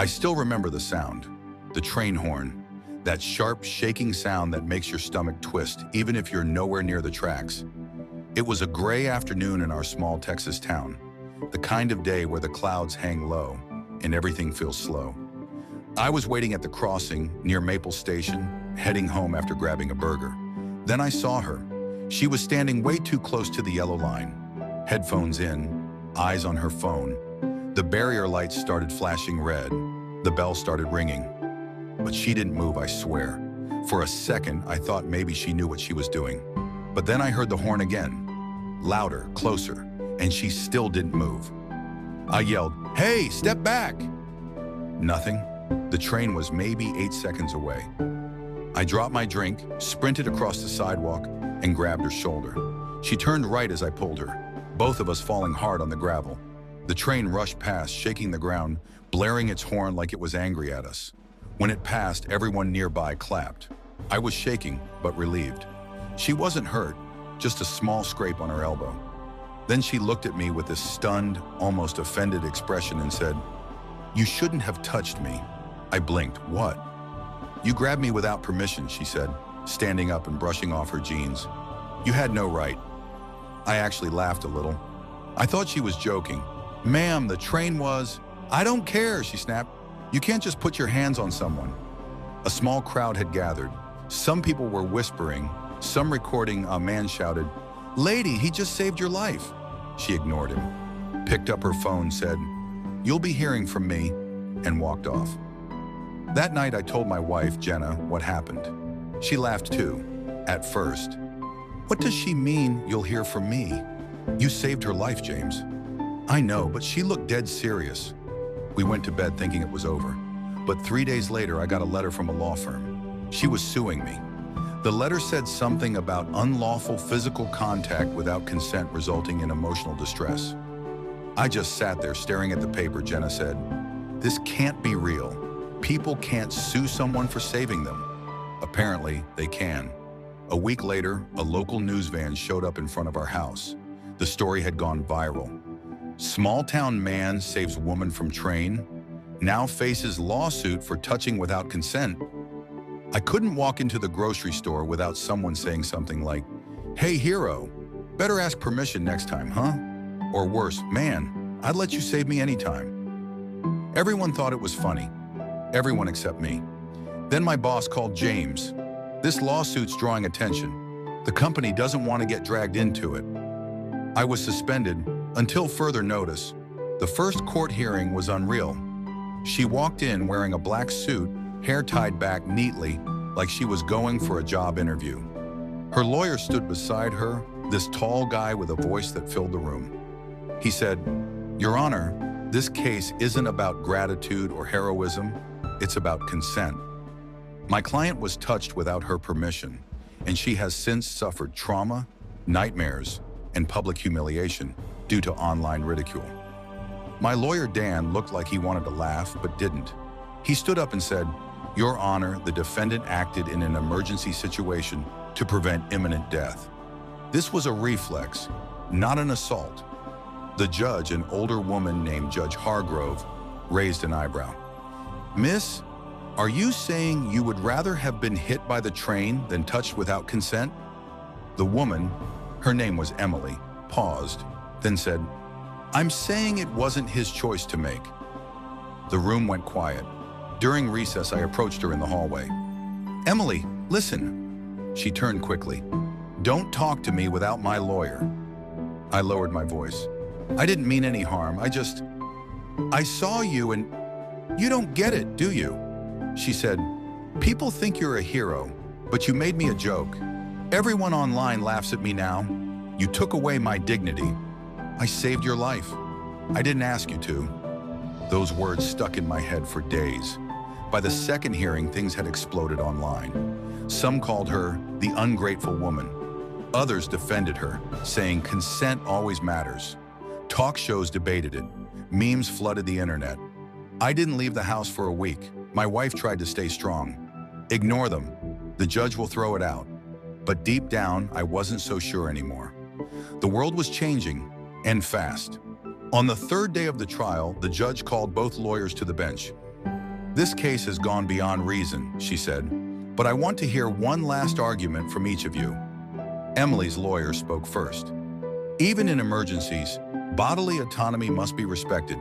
I still remember the sound, the train horn, that sharp, shaking sound that makes your stomach twist, even if you're nowhere near the tracks. It was a gray afternoon in our small Texas town, the kind of day where the clouds hang low and everything feels slow. I was waiting at the crossing near Maple Station, heading home after grabbing a burger. Then I saw her. She was standing way too close to the yellow line, headphones in, eyes on her phone. The barrier lights started flashing red. The bell started ringing. But she didn't move, I swear. For a second, I thought maybe she knew what she was doing. But then I heard the horn again, louder, closer, and she still didn't move. I yelled, "Hey, step back!" Nothing. The train was maybe 8 seconds away. I dropped my drink, sprinted across the sidewalk, and grabbed her shoulder. She turned right as I pulled her, both of us falling hard on the gravel. The train rushed past, shaking the ground, blaring its horn like it was angry at us. When it passed, everyone nearby clapped. I was shaking, but relieved. She wasn't hurt, just a small scrape on her elbow. Then she looked at me with this stunned, almost offended expression and said, "You shouldn't have touched me." I blinked. "What?" "You grabbed me without permission," she said, standing up and brushing off her jeans. "You had no right." I actually laughed a little. I thought she was joking. "Ma'am, the train was—" "I don't care," she snapped. "You can't just put your hands on someone." A small crowd had gathered. Some people were whispering, some recording. A man shouted, "Lady, he just saved your life." She ignored him, picked up her phone, said, "You'll be hearing from me," and walked off. That night I told my wife, Jenna, what happened. She laughed too, at first. "What does she mean, you'll hear from me? You saved her life, James." "I know, but she looked dead serious." We went to bed thinking it was over. But 3 days later, I got a letter from a law firm. She was suing me. The letter said something about unlawful physical contact without consent resulting in emotional distress. I just sat there staring at the paper. Jenna said, "This can't be real. People can't sue someone for saving them." Apparently, they can. A week later, a local news van showed up in front of our house. The story had gone viral. Small-town man saves woman from train, now faces lawsuit for touching without consent. I couldn't walk into the grocery store without someone saying something like, "Hey, hero, better ask permission next time, huh?" Or worse, "Man, I'd let you save me anytime." Everyone thought it was funny. Everyone except me. Then my boss called James. "This lawsuit's drawing attention. The company doesn't want to get dragged into it." I was suspended until further notice. The first court hearing was unreal. She walked in wearing a black suit, hair tied back neatly, like she was going for a job interview. Her lawyer stood beside her, this tall guy with a voice that filled the room. He said, "Your Honor, this case isn't about gratitude or heroism. It's about consent." My client was touched without her permission, and she has since suffered trauma, nightmares, and public humiliation due to online ridicule. My lawyer, Dan, looked like he wanted to laugh, but didn't. He stood up and said, "Your Honor, the defendant acted in an emergency situation to prevent imminent death. This was a reflex, not an assault." The judge, an older woman named Judge Hargrove, raised an eyebrow. "Miss, are you saying you would rather have been hit by the train than touched without consent?" The woman, her name was Emily, paused, then said, "I'm saying it wasn't his choice to make." The room went quiet. During recess, I approached her in the hallway. "Emily, listen." She turned quickly. "Don't talk to me without my lawyer." I lowered my voice. "I didn't mean any harm. I saw you and you don't get it, do you?" She said, "People think you're a hero, but you made me a joke. Everyone online laughs at me now. You took away my dignity. I saved your life. I didn't ask you to." Those words stuck in my head for days. By the second hearing, things had exploded online. Some called her the ungrateful woman. Others defended her, saying consent always matters. Talk shows debated it. Memes flooded the internet. I didn't leave the house for a week. My wife tried to stay strong. "Ignore them. The judge will throw it out." But deep down, I wasn't so sure anymore. The world was changing, and fast. On the third day of the trial, the judge called both lawyers to the bench. This case has gone beyond reason, she said, but I want to hear one last argument from each of you. Emily's lawyer spoke first. Even in emergencies, bodily autonomy must be respected.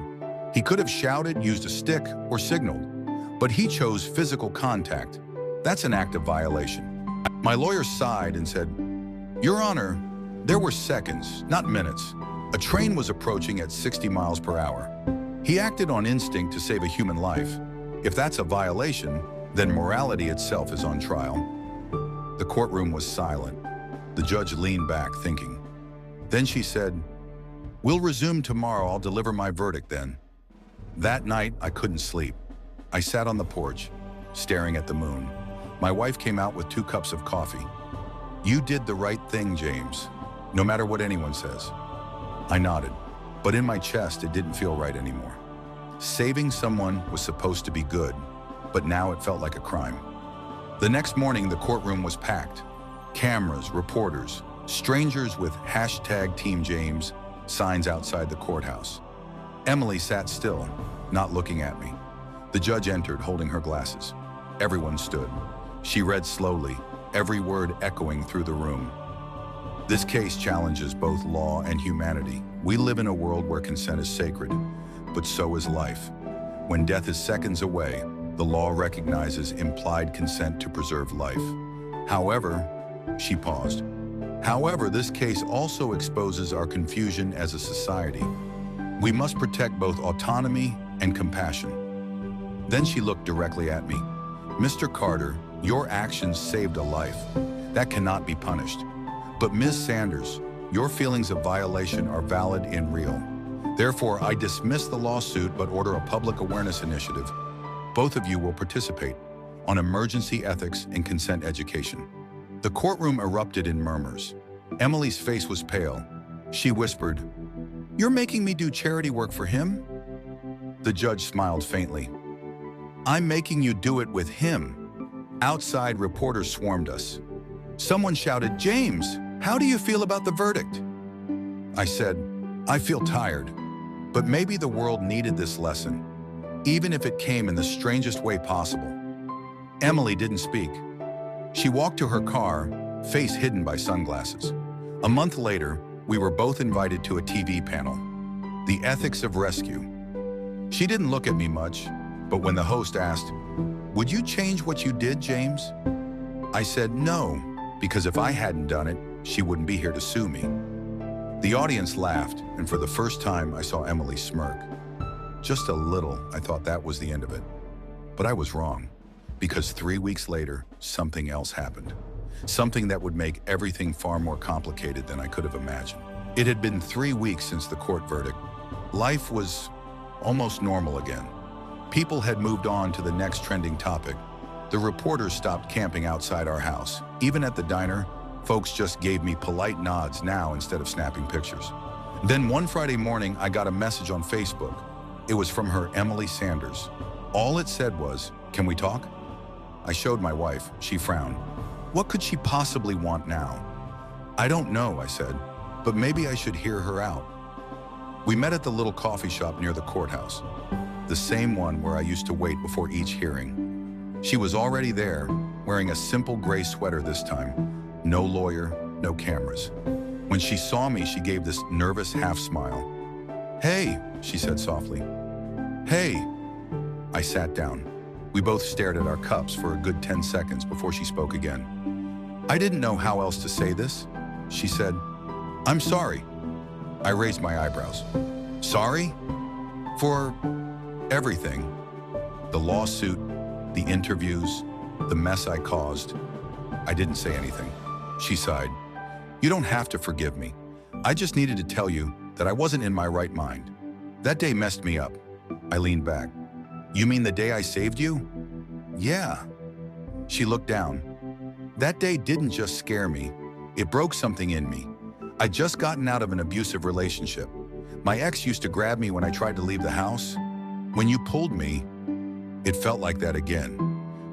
He could have shouted, used a stick, or signaled, but he chose physical contact. That's an act of violation. My lawyer sighed and said, Your Honor, there were seconds, not minutes. A train was approaching at 60 miles per hour. He acted on instinct to save a human life. If that's a violation, then morality itself is on trial. The courtroom was silent. The judge leaned back, thinking. Then she said, We'll resume tomorrow. I'll deliver my verdict then. That night, I couldn't sleep. I sat on the porch, staring at the moon. My wife came out with 2 cups of coffee. You did the right thing, James, no matter what anyone says. I nodded, but in my chest, it didn't feel right anymore. Saving someone was supposed to be good, but now it felt like a crime. The next morning, the courtroom was packed. Cameras, reporters, strangers with #TeamJames signs outside the courthouse. Emily sat still, not looking at me. The judge entered, holding her glasses. Everyone stood. She read slowly, every word echoing through the room. This case challenges both law and humanity. We live in a world where consent is sacred, but so is life. When death is seconds away, the law recognizes implied consent to preserve life. However, she paused. However, this case also exposes our confusion as a society. We must protect both autonomy and compassion. Then she looked directly at me. Mr. Carter, your actions saved a life. That cannot be punished. But Ms. Sanders, your feelings of violation are valid and real. Therefore, I dismiss the lawsuit but order a public awareness initiative. Both of you will participate on emergency ethics and consent education. The courtroom erupted in murmurs. Emily's face was pale. She whispered, You're making me do charity work for him? The judge smiled faintly. I'm making you do it with him. Outside, reporters swarmed us. Someone shouted, James, how do you feel about the verdict? I said, I feel tired, but maybe the world needed this lesson, even if it came in the strangest way possible. Emily didn't speak. She walked to her car, face hidden by sunglasses. A month later, we were both invited to a TV panel, The Ethics of Rescue. She didn't look at me much, but when the host asked, Would you change what you did, James? I said no, because if I hadn't done it, she wouldn't be here to sue me. The audience laughed, and for the first time, I saw Emily smirk. Just a little, I thought that was the end of it. But I was wrong, because 3 weeks later, something else happened. Something that would make everything far more complicated than I could have imagined. It had been 3 weeks since the court verdict. Life was almost normal again. People had moved on to the next trending topic. The reporters stopped camping outside our house. Even at the diner, folks just gave me polite nods now instead of snapping pictures. Then one Friday morning, I got a message on Facebook. It was from her, Emily Sanders. All it said was, Can we talk? I showed my wife. She frowned. What could she possibly want now? I don't know, I said, but maybe I should hear her out. We met at the little coffee shop near the courthouse, the same one where I used to wait before each hearing. She was already there, wearing a simple gray sweater this time. No lawyer, no cameras. When she saw me, she gave this nervous half-smile. Hey, she said softly. Hey. I sat down. We both stared at our cups for a good 10 seconds before she spoke again. I didn't know how else to say this. She said, I'm sorry. I raised my eyebrows. Sorry? For everything. The lawsuit, the interviews, the mess I caused. I didn't say anything. She sighed. You don't have to forgive me. I just needed to tell you that I wasn't in my right mind. That day messed me up. I leaned back. You mean the day I saved you? Yeah. She looked down. That day didn't just scare me. It broke something in me. I'd just gotten out of an abusive relationship. My ex used to grab me when I tried to leave the house. When you pulled me, it felt like that again.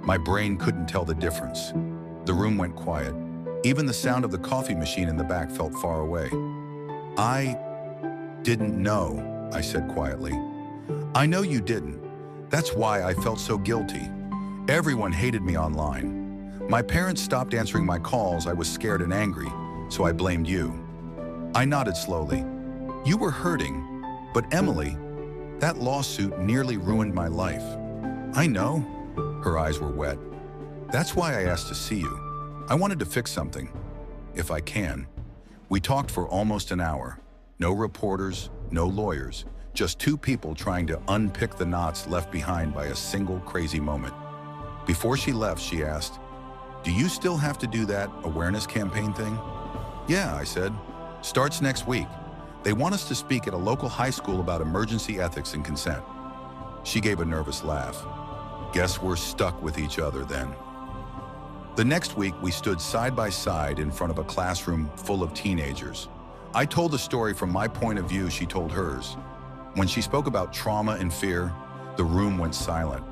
My brain couldn't tell the difference. The room went quiet. Even the sound of the coffee machine in the back felt far away. I didn't know, I said quietly. I know you didn't. That's why I felt so guilty. Everyone hated me online. My parents stopped answering my calls. I was scared and angry, so I blamed you. I nodded slowly. You were hurting, but Emily, that lawsuit nearly ruined my life. I know. Her eyes were wet. That's why I asked to see you. I wanted to fix something, if I can. We talked for almost an hour. No reporters, no lawyers, just two people trying to unpick the knots left behind by a single crazy moment. Before she left, she asked, "Do you still have to do that awareness campaign thing?" "Yeah," I said. "Starts next week. They want us to speak at a local high school about emergency ethics and consent." She gave a nervous laugh. Guess we're stuck with each other then. The next week, we stood side by side in front of a classroom full of teenagers. I told a story from my point of view, she told hers. When she spoke about trauma and fear, the room went silent.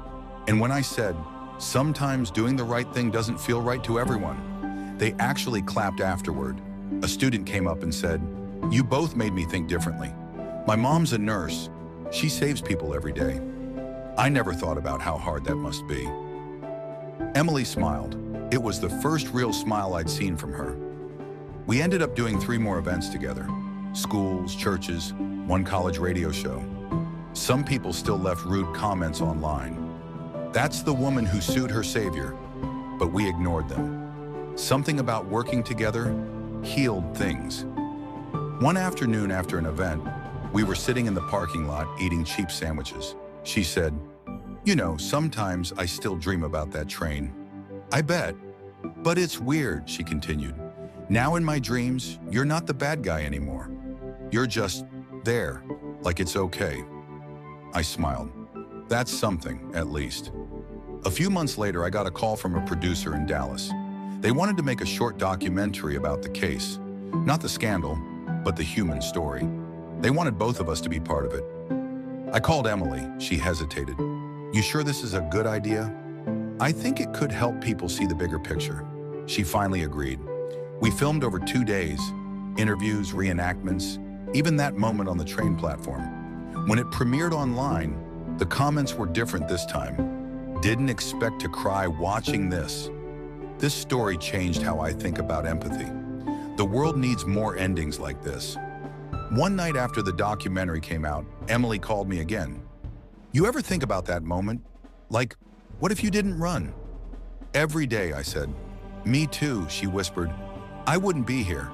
And when I said, "Sometimes doing the right thing doesn't feel right to everyone," they actually clapped afterward. A student came up and said, "You both made me think differently. My mom's a nurse. She saves people every day. I never thought about how hard that must be." Emily smiled. It was the first real smile I'd seen from her. We ended up doing 3 more events together. Schools, churches, one college radio show. Some people still left rude comments online. That's the woman who sued her savior, but we ignored them. Something about working together healed things. One afternoon after an event, we were sitting in the parking lot eating cheap sandwiches. She said, "You know, sometimes I still dream about that train." "I bet. But it's weird," she continued. "Now in my dreams, you're not the bad guy anymore. You're just there, like it's okay." I smiled. That's something, at least. A few months later, I got a call from a producer in Dallas. They wanted to make a short documentary about the case. Not the scandal, but the human story. They wanted both of us to be part of it. I called Emily. She hesitated. "You sure this is a good idea?" "I think it could help people see the bigger picture." She finally agreed. We filmed over 2 days, interviews, reenactments, even that moment on the train platform. When it premiered online, the comments were different this time. "Didn't expect to cry watching this." This story changed how I think about empathy. The world needs more endings like this. One night after the documentary came out, Emily called me again. "You ever think about that moment? Like, what if you didn't run?" "Every day," I said. "Me too," she whispered. "I wouldn't be here.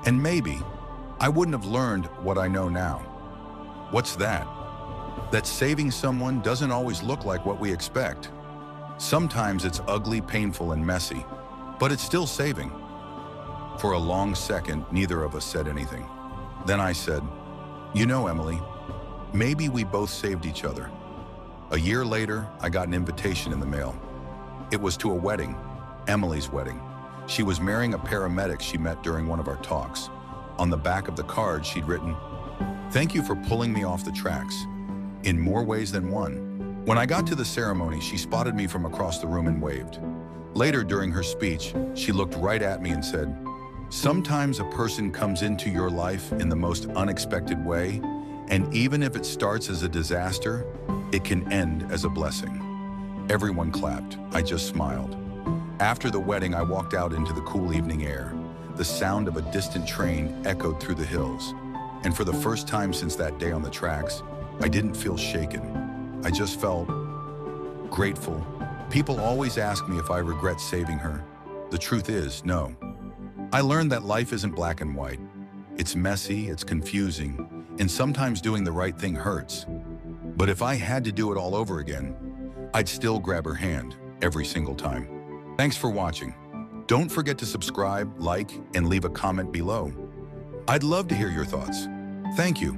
And maybe I wouldn't have learned what I know now." "What's that?" "That saving someone doesn't always look like what we expect. Sometimes it's ugly, painful, and messy, but it's still saving." For a long second, neither of us said anything. Then I said, "You know, Emily, maybe we both saved each other." A year later, I got an invitation in the mail. It was to a wedding, Emily's wedding. She was marrying a paramedic she met during one of our talks. On the back of the card, she'd written, "Thank you for pulling me off the tracks, in more ways than one." When I got to the ceremony, she spotted me from across the room and waved. Later, during her speech, she looked right at me and said, "Sometimes a person comes into your life in the most unexpected way, and even if it starts as a disaster, it can end as a blessing." Everyone clapped. I just smiled. After the wedding, I walked out into the cool evening air. The sound of a distant train echoed through the hills. And for the first time since that day on the tracks, I didn't feel shaken. I just felt grateful. People always ask me if I regret saving her. The truth is, no. I learned that life isn't black and white. It's messy, it's confusing, and sometimes doing the right thing hurts. But if I had to do it all over again, I'd still grab her hand every single time. Thanks for watching. Don't forget to subscribe, like, and leave a comment below. I'd love to hear your thoughts. Thank you.